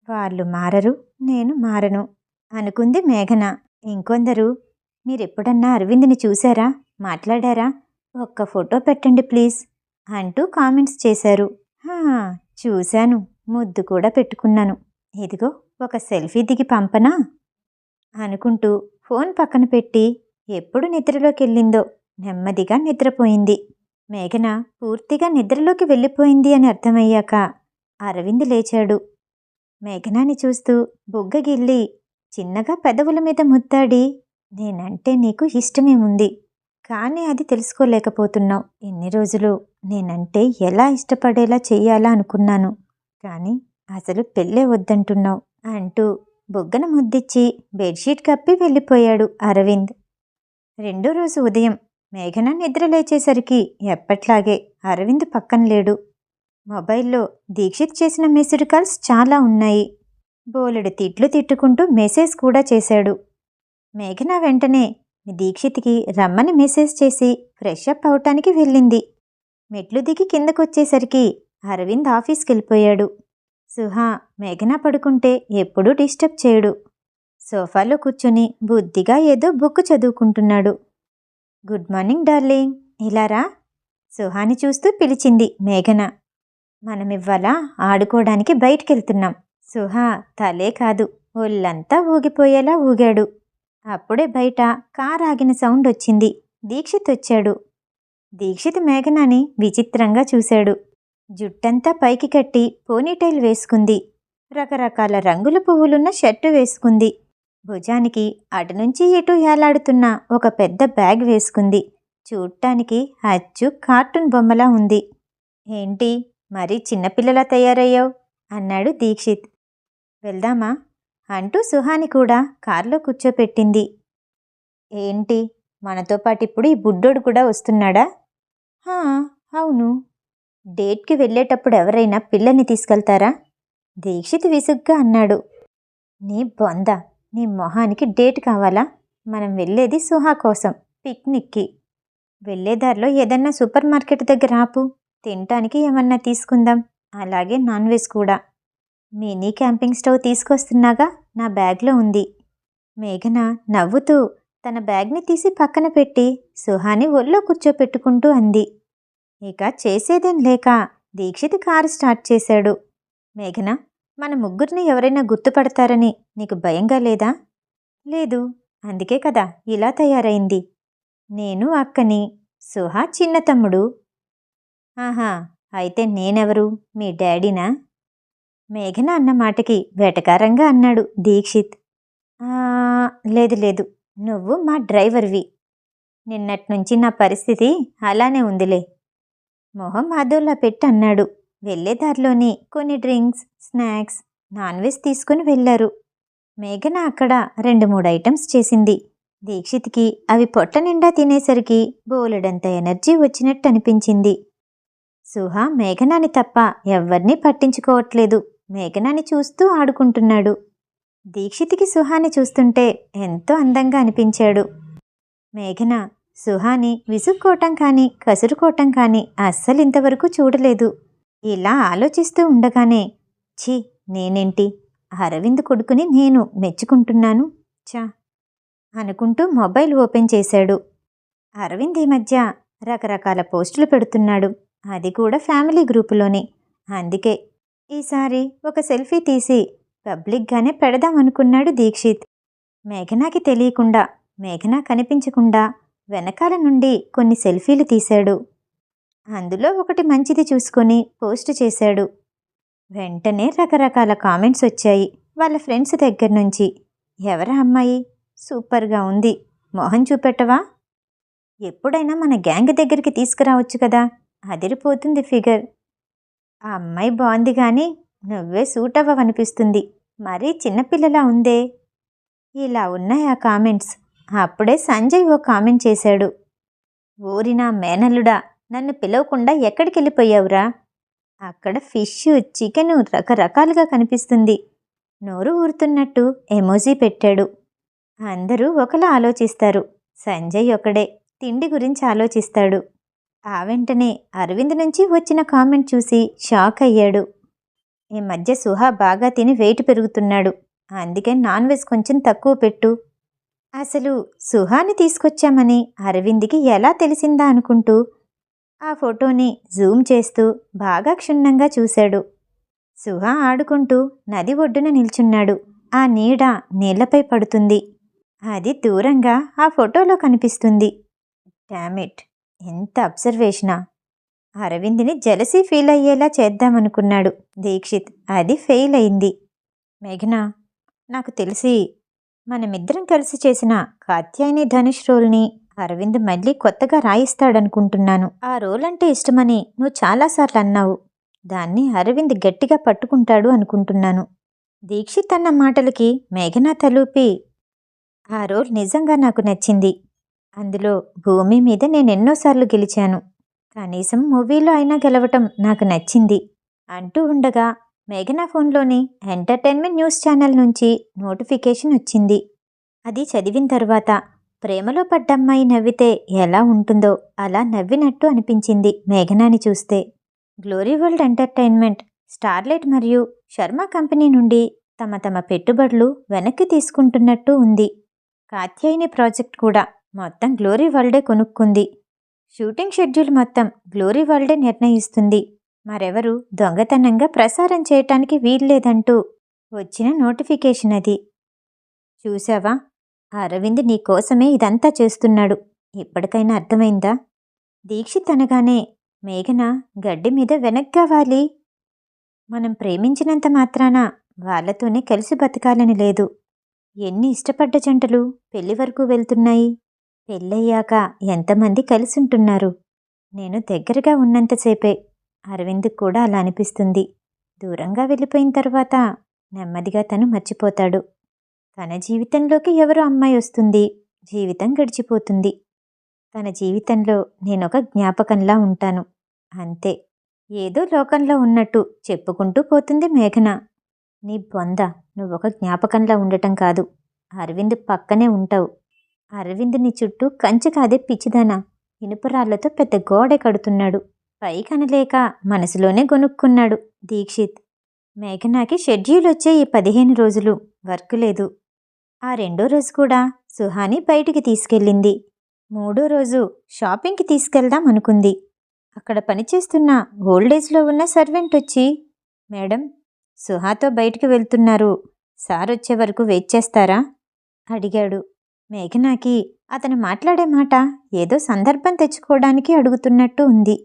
S1: వాళ్ళు మారరు, నేను మారను అనుకుంది మేఘన. ఇంకొందరు, మీరెప్పుడన్నా అరవింద్ని చూశారా, మాట్లాడారా, ఒక్క ఫోటో పెట్టండి ప్లీజ్ అంటూ కామెంట్స్ చేశారు. చూశాను, ముద్దు కూడా పెట్టుకున్నాను, ఇదిగో ఒక సెల్ఫీ దిగి పంపనా అనుకుంటూ ఫోన్ పక్కన పెట్టి ఎప్పుడు నిద్రలోకెళ్ళిందో నెమ్మదిగా నిద్రపోయింది. మేఘన పూర్తిగా నిద్రలోకి వెళ్ళిపోయింది అని అర్థమయ్యాక అరవింద్ లేచాడు. మేఘనాని చూస్తూ బుగ్గగిల్లి చిన్నగా పెదవుల మీద ముద్దాడి, నేనంటే నీకు ఇష్టమేముంది, కానీ అది తెలుసుకోలేకపోతున్నావు. ఇన్ని రోజులు నేనంటే ఎలా ఇష్టపడేలా చెయ్యాలా అనుకున్నాను. కానీ అసలు పెళ్ళే వద్దంటున్నావు అంటూ బుగ్గన ముద్దిచ్చి బెడ్షీట్ కప్పి వెళ్ళిపోయాడు అరవింద్. రెండో రోజు ఉదయం మేఘన నిద్ర లేచేసరికి ఎప్పట్లాగే అరవింద్ పక్కన లేడు. మొబైల్లో దీక్షిత్ చేసిన మిస్డ్ కాల్స్ చాలా ఉన్నాయి. బోలెడు తిట్లు తిట్టుకుంటూ మెసేజ్ కూడా చేశాడు. మేఘన వెంటనే దీక్షిత్కి రమ్మని మెసేజ్ చేసి ఫ్రెష్ అప్ అవటానికి వెళ్ళింది. మెట్లు దిగి కిందకొచ్చేసరికి అరవింద్ ఆఫీస్కి వెళ్ళిపోయాడు. సుహా మేఘన పడుకుంటే ఎప్పుడూ డిస్టర్బ్ చేయడు. సోఫాలో కూర్చుని బుద్ధిగా ఏదో బుక్ చదువుకుంటున్నాడు. గుడ్ మార్నింగ్ డార్లింగ్, ఇలారా సుహాని చూస్తూ పిలిచింది మేఘన. మనమివ్వాలా ఆడుకోవడానికి బయటికెళ్తున్నాం. సుహా తలే కాదు ఒళ్ళంతా ఊగిపోయేలా ఊగాడు. అప్పుడే బయట కార్ ఆగిన సౌండ్ వచ్చింది. దీక్షిత్ వచ్చాడు. దీక్షిత్ మేఘనాని విచిత్రంగా చూశాడు. జుట్టంతా పైకి కట్టి పోనీటైల్ వేసుకుంది. రకరకాల రంగుల పువ్వులున్న షర్టు వేసుకుంది. భుజానికి అటునుంచి ఇటు ఏలాడుతున్న ఒక పెద్ద బ్యాగ్ వేసుకుంది. చూడటానికి అచ్చు కార్టూన్ బొమ్మలా ఉంది. ఏంటి మరీ చిన్నపిల్లలా తయారయ్యావు అన్నాడు దీక్షిత్. వెళ్దామా అంటూ సుహాని కూడా కార్లో కూర్చోపెట్టింది. ఏంటి మనతో పాటిప్పుడు ఈ బుడ్డోడు కూడా వస్తున్నాడా? హా అవును. డేట్కి వెళ్ళేటప్పుడు ఎవరైనా పిల్లని తీసుకెళ్తారా? దీక్షిత్ విసుగ్గా అన్నాడు. నీ బొంద, నీ మొహానికి డేట్ కావాలా? మనం వెళ్ళేది సుహా కోసం, పిక్నిక్కి. వెళ్ళేదారిలో ఏదన్నా సూపర్ మార్కెట్ దగ్గర ఆపు, తినటానికి ఏమన్నా తీసుకుందాం. అలాగే నాన్ వెజ్ కూడా. మినీ క్యాంపింగ్ స్టవ్ తీసుకొస్తున్నాగా, నా బ్యాగ్లో ఉంది. మేఘన నవ్వుతూ తన బ్యాగ్ని తీసి పక్కన పెట్టి సుహాని ఒళ్ళో కూర్చోపెట్టుకుంటూ అంది. ఇక చేసేదేం లేక దీక్షిత్ కారు స్టార్ట్ చేశాడు. మేఘన, మన ముగ్గురిని ఎవరైనా గుర్తుపడతారని నీకు భయంగా లేదా? లేదు, అందుకే కదా ఇలా తయారైంది. నేను అక్కని, సుహా చిన్న తమ్ముడు. ఆహా, అయితే నేనెవరు, మీ డాడీనా? మేఘన అన్న మాటకి వెటకారంగా అన్నాడు దీక్షిత్. లేదు లేదు, నువ్వు మా డ్రైవర్వి. నిన్నట్నుంచి నా పరిస్థితి అలానే ఉందిలే. మొహం అదోలా పెట్టి అన్నాడు. వెళ్ళేదారిలోని కొన్ని డ్రింక్స్, స్నాక్స్, నాన్ వెజ్ తీసుకుని వెళ్ళారు. మేఘన అక్కడ 2-3 ఐటమ్స్ చేసింది. దీక్షిత్కి అవి పొట్ట నిండా తినేసరికి బోలెడంత ఎనర్జీ వచ్చినట్టు అనిపించింది. సుహా మేఘనాని తప్ప ఎవ్వర్నీ పట్టించుకోవట్లేదు. మేఘనాని చూస్తూ ఆడుకుంటున్నాడు. దీక్షిత్కి సుహాని చూస్తుంటే ఎంతో అందంగా అనిపించాడు. మేఘన సుహాని విసుక్కోవటం కానీ కసురుకోవటం కానీ అస్సలింతవరకు చూడలేదు. ఇలా ఆలోచిస్తూ ఉండగానే, ఛీ నేనేంటి అరవింద్ కొడుకుని నేను మెచ్చుకుంటున్నాను చా అనుకుంటూ మొబైల్ ఓపెన్ చేశాడు. అరవింద్ ఈ మధ్య రకరకాల పోస్టులు పెడుతున్నాడు. అది కూడా ఫ్యామిలీ గ్రూపులోని. అందుకే ఈసారి ఒక సెల్ఫీ తీసి పబ్లిక్గానే పెడదామనుకున్నాడు దీక్షిత్. మేఘనాకి తెలియకుండా, మేఘనా కనిపించకుండా వెనకాల నుండి కొన్ని సెల్ఫీలు తీశాడు. అందులో ఒకటి మంచిది చూసుకొని పోస్ట్ చేశాడు. వెంటనే రకరకాల కామెంట్స్ వచ్చాయి వాళ్ళ ఫ్రెండ్స్ దగ్గర నుంచి. ఎవరా అమ్మాయి, సూపర్గా ఉంది, మొహం చూపెట్టవా? ఎప్పుడైనా మన గ్యాంగ్ దగ్గరికి తీసుకురావచ్చు కదా, అదిరిపోతుంది ఫిగర్. ఆ అమ్మాయి బాగుంది కానీ నువ్వే సూట్ అవ్వవనిపిస్తుంది, మరీ చిన్నపిల్లలా ఉందే. ఇలా ఉన్నాయి ఆ కామెంట్స్. అప్పుడే సంజయ్ ఓ కామెంట్ చేశాడు. ఊరినా మేనల్లుడా, నన్ను పిలవకుండా ఎక్కడికి వెళ్ళిపోయావురా? అక్కడ ఫిష్, చికెను రకరకాలుగా కనిపిస్తుంది. నోరు ఊరుతున్నట్టు ఎమోజీ పెట్టాడు. అందరూ ఒకలా ఆలోచిస్తారు. సంజయ్ ఒకడే తిండి గురించి ఆలోచిస్తాడు. ఆ వెంటనే అరవింద్ నుంచి వచ్చిన కామెంట్ చూసి షాక్ అయ్యాడు. ఈ మధ్య సుహా బాగా తిని వెయిట్ పెరుగుతున్నాడు, అందుకే నాన్ వెజ్ కొంచెం తక్కువ పెట్టు. అసలు సుహాని తీసుకొచ్చామని అరవింద్కి ఎలా తెలిసిందా అనుకుంటూ ఆ ఫోటోని జూమ్ చేస్తూ బాగా క్షుణ్ణంగా చూశాడు. సుహా ఆడుకుంటూ నది ఒడ్డున నిల్చున్నాడు. ఆ నీడ నీళ్లపై పడుతుంది. అది దూరంగా ఆ ఫోటోలో కనిపిస్తుంది. డామిట్, ఎంత అబ్జర్వేషనా! అరవింద్ని జెలసీ ఫీల్ అయ్యేలా చేద్దామనుకున్నాడు దీక్షిత్. అది ఫెయిల్ అయింది. మేఘనా, నాకు తెలిసి మనమిద్దరం కలిసి చేసిన కాత్యాయని ధనుష్ రోల్ని అరవింద్ మళ్ళీ కొత్తగా రాయిస్తాడనుకుంటున్నాను. ఆ రోల్ అంటే ఇష్టమని నువ్వు చాలాసార్లు అన్నావు. దాన్ని అరవింద్ గట్టిగా పట్టుకుంటాడు అనుకుంటున్నాను. దీక్షిత్ అన్న మాటలకి మేఘన తలూపి, ఆ రోల్ నిజంగా నాకు నచ్చింది. అందులో భూమి మీద నేనెన్నోసార్లు గెలిచాను. కనీసం మూవీలో అయినా గెలవటం నాకు నచ్చింది అంటూ ఉండగా మేఘన ఫోన్లోని ఎంటర్టైన్మెంట్ న్యూస్ ఛానల్ నుంచి నోటిఫికేషన్ వచ్చింది. అది చదివిన తర్వాత ప్రేమలో పడ్డమ్మాయి నవ్వితే ఎలా ఉంటుందో అలా నవ్వినట్టు అనిపించింది మేఘనాని చూస్తే. గ్లోరీ వరల్డ్ ఎంటర్టైన్మెంట్, స్టార్లైట్ మరియు శర్మ కంపెనీ నుండి తమ తమ పెట్టుబడులు వెనక్కి తీసుకుంటున్నట్టు ఉంది. కాత్యాయని ప్రాజెక్ట్ కూడా మొత్తం గ్లోరీ వరల్డే కొనుక్కుంది. షూటింగ్ షెడ్యూల్ మొత్తం గ్లోరీ వరల్డే నిర్ణయిస్తుంది. మరెవరు దొంగతనంగా ప్రసారం చేయటానికి వీల్లేదంటూ వచ్చిన నోటిఫికేషన్ అది. చూశావా, అరవింద్ నీకోసమే ఇదంతా చేస్తున్నాడు. ఇప్పటికైనా అర్థమైందా? దీక్షిత్ అనగానే మేఘన గడ్డి మీద వెనక్గా వాలి, మనం ప్రేమించినంత మాత్రాన వాళ్ళతోనే కలిసి బతకాలని లేదు. ఎన్ని ఇష్టపడ్డ జంటలు పెళ్లి వరకు వెళ్తున్నాయి. పెళ్ళయ్యాక ఎంతమంది కలిసుంటున్నారు. నేను దగ్గరగా ఉన్నంతసేపే అరవింద్కి కూడా అలా అనిపిస్తుంది. దూరంగా వెళ్ళిపోయిన తర్వాత నెమ్మదిగా తను మర్చిపోతాడు. తన జీవితంలోకి ఎవరో అమ్మాయి వస్తుంది, జీవితం గడిచిపోతుంది. తన జీవితంలో నేనొక జ్ఞాపకంలా ఉంటాను, అంతే. ఏదో లోకంలో ఉన్నట్టు చెప్పుకుంటూ పోతుంది మేఘన. నీ బొంద, నువ్వొక జ్ఞాపకంలా ఉండటం కాదు, అరవింద్ పక్కనే ఉంటావు. అరవింద్ నీ చుట్టూ కంచె కాదే పిచ్చిదానా, ఇనుపరాళ్లతో పెద్ద గోడే కడుతున్నాడు. పై కనలేక మనసులోనే గొనుక్కున్నాడు దీక్షిత్. మేఘనాకి షెడ్యూల్ వచ్చే ఈ 15 రోజులు వర్క్ లేదు. ఆ 2వ రోజు కూడా సుహాని బయటికి తీసుకెళ్ళింది. 3వ రోజు షాపింగ్కి తీసుకెళ్దాం అనుకుంది. అక్కడ పనిచేస్తున్న ఓల్డేజ్లో ఉన్న సర్వెంట్ వచ్చి, మేడం, సుహాతో బయటికి వెళ్తున్నారు, సార్ వచ్చే వరకు వెయిట్ చేస్తారా అడిగాడు. మేఘనాకి అతను మాట్లాడే మాట ఏదో సందర్భం తెచ్చుకోవడానికి అడుగుతున్నట్టు ఉంది.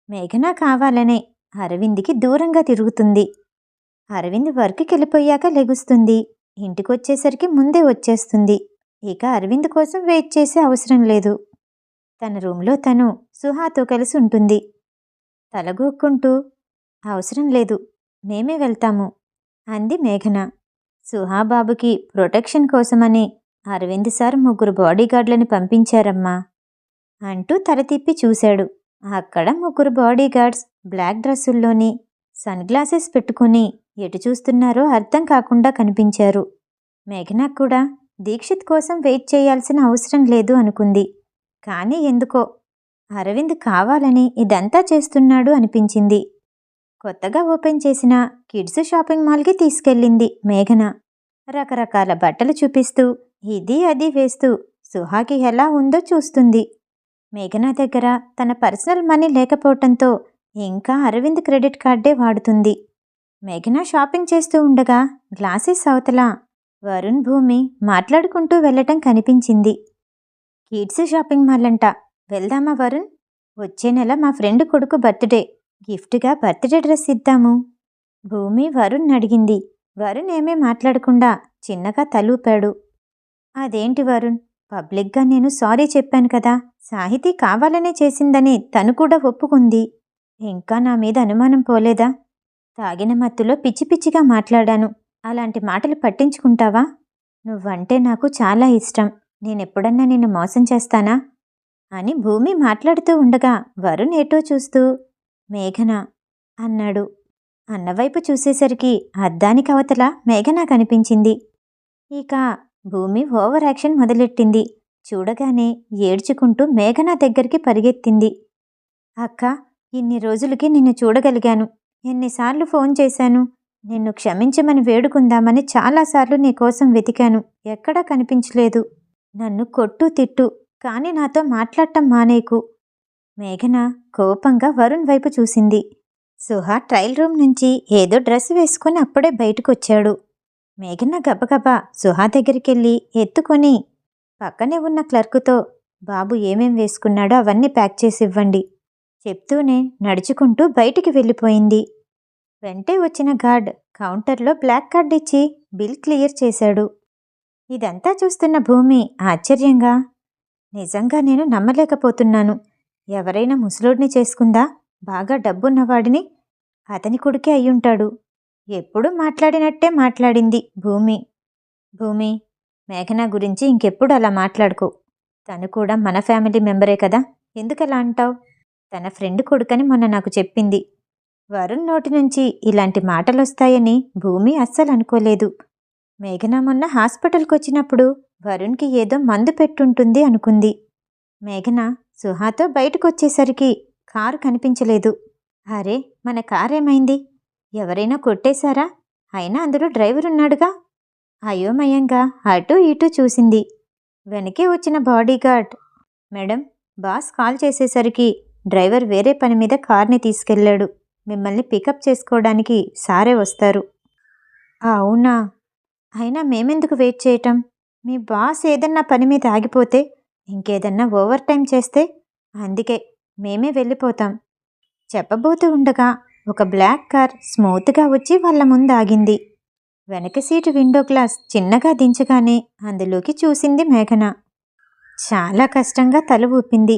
S1: మేఘన కావాలనే అరవింద్కి దూరంగా తిరుగుతుంది. అరవింద్ వర్క్కి వెళ్ళిపోయాక లెగుస్తుంది. ఇంటికొచ్చేసరికి ముందే వచ్చేస్తుంది. ఇక అరవింద్ కోసం వెయిట్ చేసే అవసరం లేదు. తన రూంలో తను సుహాతో కలిసి ఉంటుంది. తలగొక్కుంటూ, అవసరం లేదు, మేమే వెళ్తాము అంది మేఘన. సుహాబాబుకి ప్రొటెక్షన్ కోసమని అరవింద్ సార్ 3 బాడీగార్డ్లని పంపించారమ్మా అంటూ తల తిప్పి చూశాడు. అక్కడ 3 బాడీగార్డ్స్ బ్లాక్ డ్రెస్సుల్లోని సన్ గ్లాసెస్ పెట్టుకుని ఎటు చూస్తున్నారో అర్థం కాకుండా కనిపించారు. మేఘనా కూడా దీక్షిత్ కోసం వెయిట్ చేయాల్సిన అవసరం లేదు అనుకుంది. కానీ ఎందుకో అరవింద్ కావాలని ఇదంతా చేస్తున్నాడు అనిపించింది. కొత్తగా ఓపెన్ చేసిన కిడ్స్ షాపింగ్ మాల్కి తీసుకెళ్ళింది మేఘన. రకరకాల బట్టలు చూపిస్తూ ఇది అది వేస్తూ సుహాకి ఎలా ఉందో చూస్తుంది. మేఘన దగ్గర తన పర్సనల్ మనీ లేకపోవటంతో ఇంకా అరవింద్ క్రెడిట్ కార్డే వాడుతుంది. మేఘన షాపింగ్ చేస్తూ ఉండగా గ్లాసెస్ అవతల వరుణ్, భూమి మాట్లాడుకుంటూ వెళ్ళటం కనిపించింది. కిడ్స్ షాపింగ్ మాల్ అంట, వెళ్దామా వరుణ్? వచ్చే నెల మా ఫ్రెండ్ కొడుకు బర్త్డే, గిఫ్ట్గా బర్త్డే డ్రెస్ ఇద్దాము భూమి వరుణ్ అడిగింది. వరుణ్ ఏమీ మాట్లాడకుండా చిన్నగా తలూపాడు. అదేంటి వరుణ్, పబ్లిక్గా నేను సారీ చెప్పాను కదా, సాహితీ కావాలనే చేసిందని తను కూడా ఒప్పుకుంది. ఇంకా నా మీద అనుమానం పోలేదా? తాగిన మత్తులో పిచ్చి పిచ్చిగా మాట్లాడాను, అలాంటి మాటలు పట్టించుకుంటావా? నువ్వంటే నాకు చాలా ఇష్టం, నేనెప్పుడన్నా నిన్ను మోసం చేస్తానా అని భూమి మాట్లాడుతూ ఉండగా వరుణ్ ఏటో చూస్తూ మేఘన అన్నాడు. అన్నవైపు చూసేసరికి అద్దానికి అవతల మేఘన కనిపించింది. ఇక భూమి ఓవర్ యాక్షన్ మొదలెట్టింది. చూడగానే ఏడ్చుకుంటూ మేఘన దగ్గరికి పరిగెత్తింది. అక్క, ఇన్ని రోజులకి నిన్ను చూడగలిగాను. ఎన్నిసార్లు ఫోన్ చేశాను, నిన్ను క్షమించమని వేడుకుందామని చాలాసార్లు నీకోసం వెతికాను, ఎక్కడా కనిపించలేదు. నన్ను కొట్టు తిట్టు, కానీ నాతో మాట్లాడటం మానేకు. మేఘన కోపంగా వరుణ్ వైపు చూసింది. సుహా ట్రయల్ రూమ్ నుంచి ఏదో డ్రెస్ వేసుకుని అప్పుడే బయటకొచ్చాడు. మేఘన గబగబా సుహా దగ్గరికెళ్ళి ఎత్తుకొని పక్కనే ఉన్న క్లర్కుతో, బాబు ఏమేం వేసుకున్నాడో అవన్నీ ప్యాక్ చేసి ఇవ్వండి చెప్తూనే నడుచుకుంటూ బయటికి వెళ్ళిపోయింది. వెంటే వచ్చిన గార్డ్ కౌంటర్లో బ్లాక్ కార్డ్ ఇచ్చి బిల్ క్లియర్ చేశాడు. ఇదంతా చూస్తున్న భూమి ఆశ్చర్యంగా, నిజంగా నేను నమ్మలేకపోతున్నాను. ఎవరైనా ముసలోడిని చేసుకుందా? బాగా డబ్బున్నవాడిని? అతని కొడుకే అయ్యుంటాడు. ఎప్పుడూ మాట్లాడినట్టే మాట్లాడింది భూమి. భూమి, మేఘన గురించి ఇంకెప్పుడు అలా మాట్లాడుకో. తను కూడా మన ఫ్యామిలీ మెంబరే కదా, ఎందుకలా అంటావు? తన ఫ్రెండ్ కొడుకని మొన్న నాకు చెప్పింది. వరుణ్ నోటి నుంచి ఇలాంటి మాటలొస్తాయని భూమి అస్సలు అనుకోలేదు. మేఘన మొన్న హాస్పిటల్కొచ్చినప్పుడు వరుణ్కి ఏదో మందు పెట్టుంటుంది అనుకుంది. మేఘన సుహాతో బయటకొచ్చేసరికి కారు కనిపించలేదు. అరే, మన కారేమైంది? ఎవరైనా కొట్టేశారా? అయినా అందులో డ్రైవరున్నాడుగా. అయోమయంగా అటూ ఇటూ చూసింది. వెనకే వచ్చిన బాడీగార్డ్, మేడం, బాస్ కాల్ చేసేసరికి డ్రైవర్ వేరే పని మీద కార్ని తీసుకెళ్ళాడు. మిమ్మల్ని పికప్ చేసుకోవడానికి సారే వస్తారు. అవునా? అయినా మేమెందుకు వెయిట్ చేయటం? మీ బాస్ ఏదన్నా పని మీద ఆగిపోతే, ఇంకేదన్నా ఓవర్ టైం చేస్తే, అందుకే మేమే వెళ్ళిపోతాం. చెప్పబోతూ ఉండగా ఒక బ్లాక్ కార్ స్మూత్గా వచ్చి వాళ్ళ ముందు ఆగింది. వెనక సీటు విండో గ్లాస్ చిన్నగా దించగానే అందులోకి చూసింది మేఘన. చాలా కష్టంగా తల ఊపింది.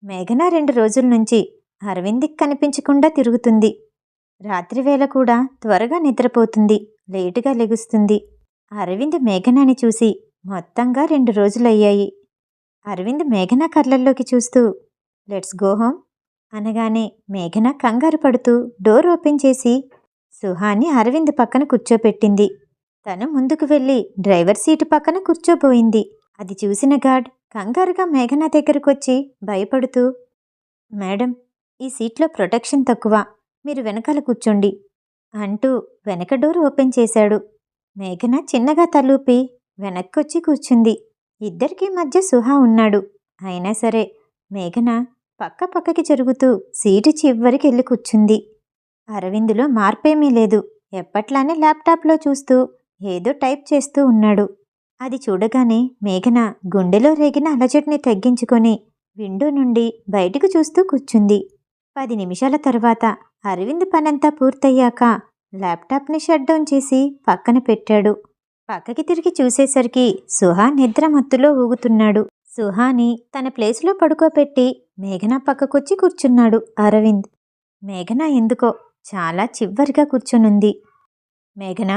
S1: మేఘన 2 రోజుల నుంచి అరవింద్కి కనిపించకుండా తిరుగుతుంది. రాత్రివేళ కూడా త్వరగా నిద్రపోతుంది, లేటుగా లెగుస్తుంది. అరవింద్ మేఘనాని చూసి మొత్తంగా 2 రోజులయ్యాయి. అరవింద్ మేఘన కళ్ళల్లోకి చూస్తూ లెట్స్ గో హోమ్ అనగానే మేఘన కంగారు పడుతూ డోర్ ఓపెన్ చేసి సుహాని అరవింద్ పక్కన కూర్చోపెట్టింది. తను ముందుకు వెళ్ళి డ్రైవర్ సీటు పక్కన కూర్చోబోయింది. అది చూసిన గార్డ్ కంగారుగా మేఘన దగ్గరకొచ్చి భయపడుతూ, మేడం, ఈ సీట్లో ప్రొటెక్షన్ తక్కువ, మీరు వెనకాల కూర్చోండి అంటూ వెనక డోర్ ఓపెన్ చేశాడు. మేఘన చిన్నగా తలూపి వెనక్కొచ్చి కూర్చుంది. ఇద్దరికీ మధ్య సుహా ఉన్నాడు. అయినా సరే మేఘన పక్కకి జరుగుతూ సీటు చివరికి వెళ్ళి కూర్చుంది. అరవిందులో మార్పేమీ లేదు. ఎప్పట్లానే ల్యాప్టాప్లో చూస్తూ ఏదో టైప్ చేస్తూ ఉన్నాడు. అది చూడగానే మేఘన గుండెలో రేగిన అలజడిని తగ్గించుకొని విండో నుండి బయటకు చూస్తూ కూర్చుంది. 10 నిమిషాల తర్వాత అరవింద్ పనంతా పూర్తయ్యాక ల్యాప్టాప్ని షట్ డౌన్ చేసి పక్కన పెట్టాడు. పక్కకి తిరిగి చూసేసరికి సుహా నిద్ర మత్తులో ఊగుతున్నాడు. సుహాని తన ప్లేసులో పడుకోపెట్టి మేఘన పక్కకొచ్చి కూర్చున్నాడు అరవింద్. మేఘన ఎందుకో చాలా చివ్వరిగా కూర్చునుంది. మేఘన,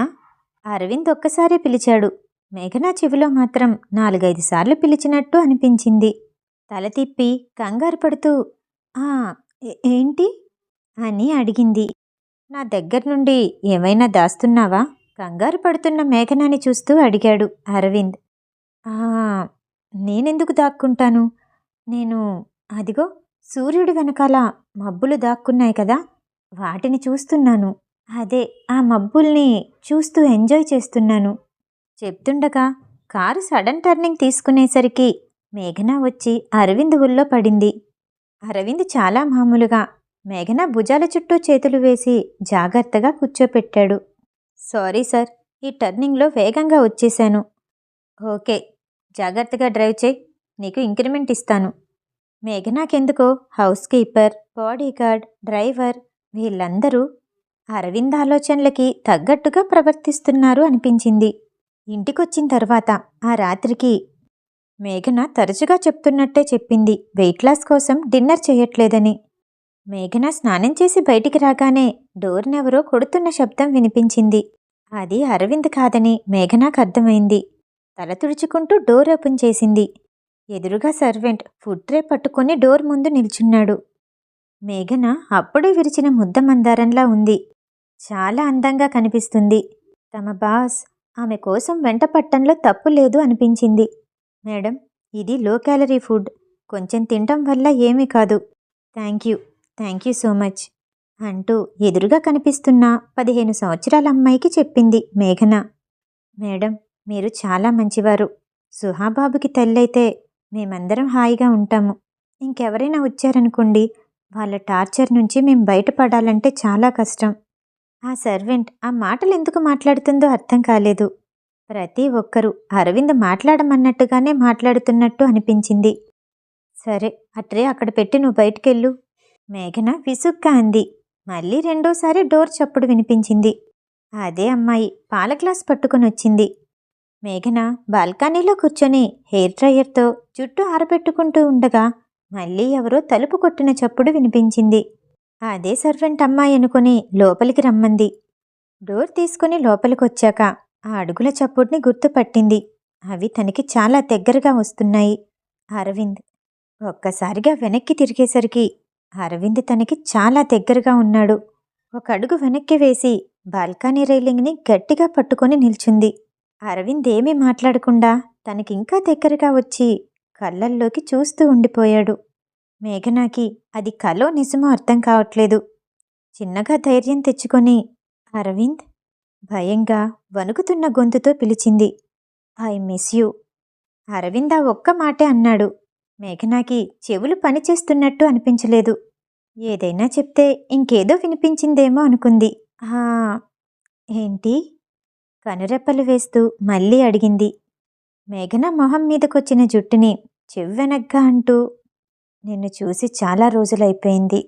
S1: అరవింద్ ఒక్కసారి పిలిచాడు. మేఘన చెవిలో మాత్రం 4-5 సార్లు పిలిచినట్టు అనిపించింది. తల తిప్పి కంగారు పడుతూ ఆ ఏంటి అని అడిగింది. నా దగ్గర నుండి ఏమైనా దాస్తున్నావా? కంగారు పడుతున్న మేఘనాని చూస్తూ అడిగాడు అరవింద్. ఆ నేనెందుకు దాక్కుంటాను? నేను అదిగో సూర్యుడి వెనకాల మబ్బులు దాక్కున్నాయి కదా, వాటిని చూస్తున్నాను. అదే ఆ మబ్బుల్ని చూస్తూ ఎంజాయ్ చేస్తున్నాను. చెప్తుండగా కారు సడన్ టర్నింగ్ తీసుకునేసరికి మేఘన వచ్చి అరవింద్ ఊళ్ళో పడింది. అరవింద్ చాలా మామూలుగా మేఘన భుజాల చుట్టూ చేతులు వేసి జాగ్రత్తగా కూర్చోపెట్టాడు. సారీ సార్, ఈ టర్నింగ్లో వేగంగా వచ్చేశాను. ఓకే, జాగ్రత్తగా డ్రైవ్ చేయి, నీకు ఇంక్రిమెంట్ ఇస్తాను. మేఘనాకెందుకో హౌస్ కీపర్, బాడీగార్డ్, డ్రైవర్ వీళ్ళందరూ అరవింద్ ఆలోచనలకి తగ్గట్టుగా ప్రవర్తిస్తున్నారు అనిపించింది. ఇంటికొచ్చిన తర్వాత ఆ రాత్రికి మేఘన తరచుగా చెప్తున్నట్టే చెప్పింది వెయిట్ లాస్ కోసం డిన్నర్ చేయట్లేదని. మేఘన స్నానం చేసి బయటికి రాగానే డోర్నెవరో కొడుతున్న శబ్దం వినిపించింది. అది అరవింద్ కాదని మేఘనాకు అర్థమైంది. తల తుడుచుకుంటూ డోర్ ఓపెన్ చేసింది. ఎదురుగా సర్వెంట్ ఫుడ్ ట్రే పట్టుకొని డోర్ ముందు నిల్చున్నాడు. మేఘన అప్పుడే విరిచిన ముద్ద మందారంలా ఉంది. చాలా అందంగా కనిపిస్తుంది. తమ బాస్ ఆమె కోసం వెంట పట్టంలో తప్పు లేదు అనిపించింది. మేడం, ఇది లో క్యాలరీ ఫుడ్, కొంచెం తినటం వల్ల ఏమీ కాదు. థ్యాంక్ యూ సో మచ్ అంటూ ఎదురుగా కనిపిస్తున్న 15 సంవత్సరాల అమ్మాయికి చెప్పింది మేఘన. మేడం, మీరు చాలా మంచివారు. సుహాబాబుకి తల్లైతే మేమందరం హాయిగా ఉంటాము. ఇంకెవరైనా వచ్చారనుకోండి, వాళ్ళ టార్చర్ నుంచి మేం బయటపడాలంటే చాలా కష్టం. ఆ సర్వెంట్ ఆ మాటలు ఎందుకు మాట్లాడుతుందో అర్థం కాలేదు. ప్రతి ఒక్కరూ అరవింద్ మాట్లాడమన్నట్టుగానే మాట్లాడుతున్నట్టు అనిపించింది. సరే, అట్రే అక్కడ పెట్టి నువ్వు బయటికెళ్ళు, మేఘన విసుగ్గా అంది. మళ్ళీ రెండోసారి డోర్ చప్పుడు వినిపించింది. అదే అమ్మాయి పాల గ్లాస్ పట్టుకుని వచ్చింది. మేఘన బాల్కనీలో కూర్చొని హెయిర్ డ్రయర్తో జుట్టు ఆరబెట్టుకుంటూ ఉండగా మళ్ళీ ఎవరో తలుపు కొట్టిన చప్పుడు వినిపించింది. అదే సర్వెంట్ అమ్మాయి అనుకుని లోపలికి రమ్మంది. డోర్ తీసుకుని లోపలికొచ్చాక ఆ అడుగుల చప్పుడిని గుర్తుపట్టింది. అవి తనకి చాలా దగ్గరగా వస్తున్నాయి. అరవింద్. ఒక్కసారిగా వెనక్కి తిరిగేసరికి అరవింద్ తనకి చాలా దగ్గరగా ఉన్నాడు. ఒక అడుగు వెనక్కి వేసి బాల్కనీ రైలింగ్ని గట్టిగా పట్టుకొని నిల్చుంది. అరవింద్ ఏమీ మాట్లాడకుండా తనకింకా దగ్గరగా వచ్చి కళ్ళల్లోకి చూస్తూ ఉండిపోయాడు. మేఘనాకి అది కలో నిజమో అర్థం కావట్లేదు. చిన్నగా ధైర్యం తెచ్చుకొని అరవింద్ భయంగా వణుకుతున్న గొంతుతో పిలిచింది. I miss you. అరవింద్ ఆ ఒక్క మాటే అన్నాడు. మేఘనాకి చెవులు పనిచేస్తున్నట్టు అనిపించలేదు. ఏదైనా చెప్తే ఇంకేదో వినిపించిందేమో అనుకుంది. ఆ ఏంటి? కనురెప్పలు వేస్తూ మళ్ళీ అడిగింది. మేఘన మొహం మీదకొచ్చిన జుట్టుని చెవ్వెనగ్గా అంటూ, నిన్ను చూసి చాలా రోజులైపోయింది.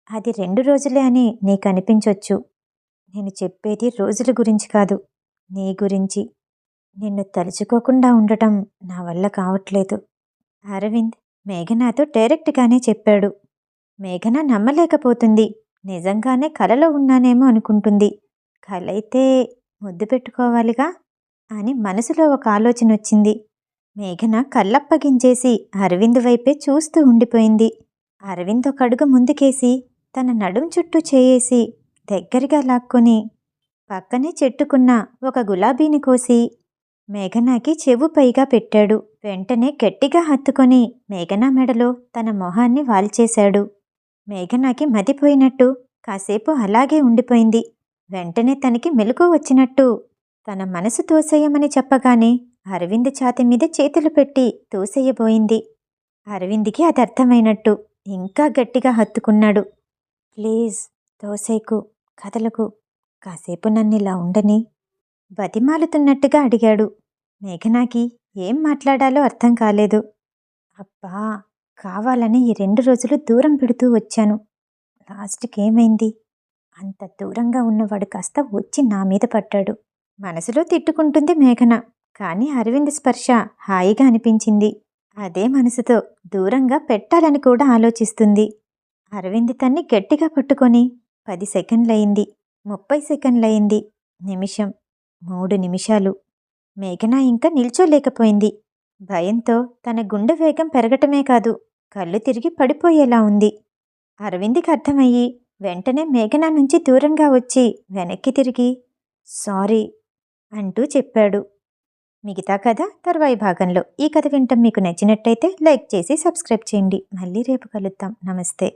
S1: అది 2 రోజులే అని నీకనిపించొచ్చు. నేను చెప్పేది రోజుల గురించి కాదు, నీ గురించి. నిన్ను తలుచుకోకుండా ఉండటం నా వల్ల కావట్లేదు. అరవింద్ మేఘనాతో డైరెక్ట్గానే చెప్పాడు. మేఘన నమ్మలేకపోతుంది. నిజంగానే కలలో ఉన్నానేమో అనుకుంటుంది. కలైతే ముద్దు పెట్టుకోవాలిగా అని మనసులో ఒక ఆలోచన వచ్చింది. మేఘన కళ్ళప్పగించేసి అరవింద్ వైపే చూస్తూ ఉండిపోయింది. అరవింద్ ఒక అడుగు ముందుకేసి తన నడుం చుట్టూ చేయేసి దగ్గరగా లాక్కొని పక్కనే చెట్టుకున్న ఒక గులాబీని కోసి మేఘనాకి చెవు పైగా పెట్టాడు. వెంటనే గట్టిగా హత్తుకొని మేఘనా మెడలో తన మొహాన్ని వాల్చేశాడు. మేఘనాకి మతిపోయినట్టు కాసేపు అలాగే ఉండిపోయింది. వెంటనే తనకి మెలకువ వచ్చినట్టు తన మనసు తోసేయమని చెప్పగానే అరవింద్ ఛాతి మీద చేతులు పెట్టి తోసేయబోయింది. అరవింద్కి అది అర్థమైనట్టు ఇంకా గట్టిగా హత్తుకున్నాడు. ప్లీజ్ తోసేకు, కదలకు, కాసేపు నన్నిలా ఉండని బతిమాలుతున్నట్టుగా అడిగాడు. మేఘనాకి ఏం మాట్లాడాలో అర్థం కాలేదు. అబ్బా, కావాలని ఈ 2 రోజులు దూరం పెడుతూ వచ్చాను. లాస్ట్కి ఏమైంది? అంత దూరంగా ఉన్నవాడు కాస్త వచ్చి నా మీద పడ్డాడు. మనసులో తిట్టుకుంటుంది మేఘన. కానీ అరవింద్ స్పర్శ హాయిగా అనిపించింది. అదే మనసుతో దూరంగా పెట్టాలని కూడా ఆలోచిస్తుంది. అరవింద్ తన్ని గట్టిగా పట్టుకొని 10 సెకండ్లయింది, 30 సెకండ్లయింది, నిమిషం, 3 నిమిషాలు. మేఘన ఇంకా నిల్చోలేకపోయింది. భయంతో తన గుండె వేగం పెరగటమే కాదు, కళ్ళు తిరిగి పడిపోయేలా ఉంది. అరవింద్కి అర్థమయ్యి వెంటనే మేఘన నుంచి దూరంగా వచ్చి వెనక్కి తిరిగి సారీ అంటూ చెప్పాడు. మిగతా కథ తర్వాయి భాగంలో. ఈ కథ వింటం మీకు నచ్చినట్టయితే లైక్ చేసి సబ్స్క్రైబ్ చేయండి. మళ్ళీ రేపు కలుద్దాం. నమస్తే.